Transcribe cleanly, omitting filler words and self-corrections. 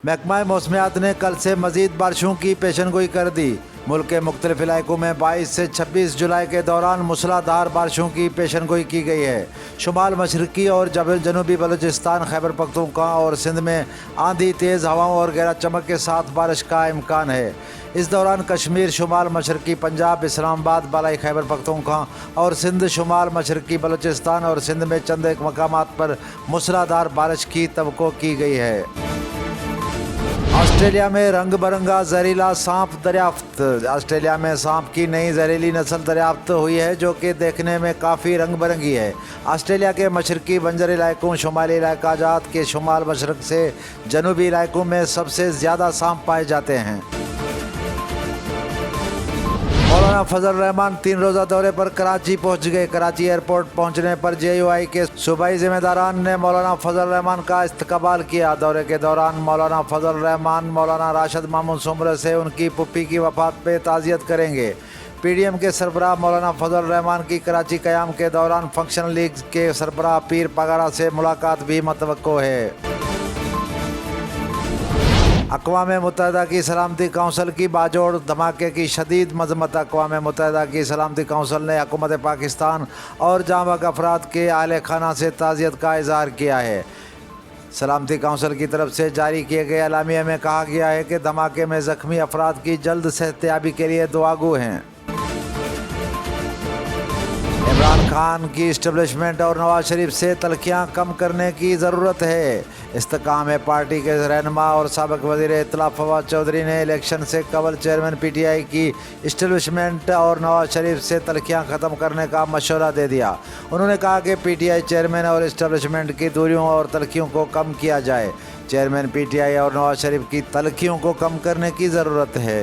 महकमा मौसमियात ने कल से मजीद बारिशों की पेशनगोई कर दी। मुल्क के मुख्तलिफ इलाकों में 22 से 26 जुलाई के दौरान मूसलाधार बारिशों की पेशनगोई की गई है। शुमाल मशरकी और जनूबी बलूचिस्तान, खैबर पख्तूनख्वा और सिंध में आंधी, तेज़ हवाओं और गरज चमक के साथ बारिश का इम्कान है। इस दौरान कश्मीर, शुमाल मशरकी पंजाब, इस्लामाबाद, बालाई खैबर पख्तूनख्वा और सिंध, शुमाल मशरकी बलूचिस्तान और सिंध में चंद एक मकामात पर मूसलाधार बारिश की तवक्को की गई है। ऑस्ट्रेलिया में रंग बरंगा जहरीला सांप दरियाफ्त। ऑस्ट्रेलिया में सांप की नई जहरीली नस्ल दरियाफ्त हुई है जो कि देखने में काफ़ी रंग बरंगी है। ऑस्ट्रेलिया के मशरकी बंजर इलाकों, शुमाली इलाका जात के शुमाल मशरक से जनूबी इलाकों में सबसे ज़्यादा सांप पाए जाते हैं। मौलाना फजल रहमान 3 रोज़ा दौरे पर कराची पहुंच गए। कराची एयरपोर्ट पहुंचने पर JUI के सूबाई ज़िम्मेदारान ने मौलाना फजल रहमान का इस्तकबाल किया। दौरे के दौरान मौलाना फजल रहमान मौलाना राशिद मामूद सुमर से उनकी पुप्पी की वफ़ात पे ताज़ियत करेंगे। PDM के सरबराह मौलाना फजल रहमान की कराची क़याम के दौरान फंक्शनल लीग के सरबराह पीर पगारा से मुलाकात भी मतवक्को है। अक़वाम मुत्तहिदा की सलामती कौंसिल की बाजोड़ धमाके की शदीद मज़म्मत। अक़वाम मुत्तहिदा की सलामती कौंसिल ने हुकूमत पाकिस्तान और जाँबाज़ अफराद के आले खाना से ताज़ियत का इज़हार किया है। सलामती कौंसिल की तरफ से जारी किए गए एलामिया में कहा गया है कि धमाके में ज़ख्मी अफराद की जल्द सेहतयाबी के लिए दुआगो हैं। इमरान खान की इस्टेब्लिशमेंट और नवाज शरीफ से तलखियाँ कम करने की ज़रूरत है। इस्तेकाम पार्टी के रहनुमा और साबिक़ वज़ीर इत्तला फवाद चौधरी ने इलेक्शन से कबल चेयरमैन PTI की इस्टेब्लिशमेंट और नवाज शरीफ से तलखियाँ ख़त्म करने का मशवरा दे दिया। उन्होंने कहा कि PTI चेयरमैन और इस्टेब्लिशमेंट की दूरियों और तलखियों को कम किया जाए। चेयरमैन PTI और नवाज शरीफ की तलखियों को कम करने की ज़रूरत है।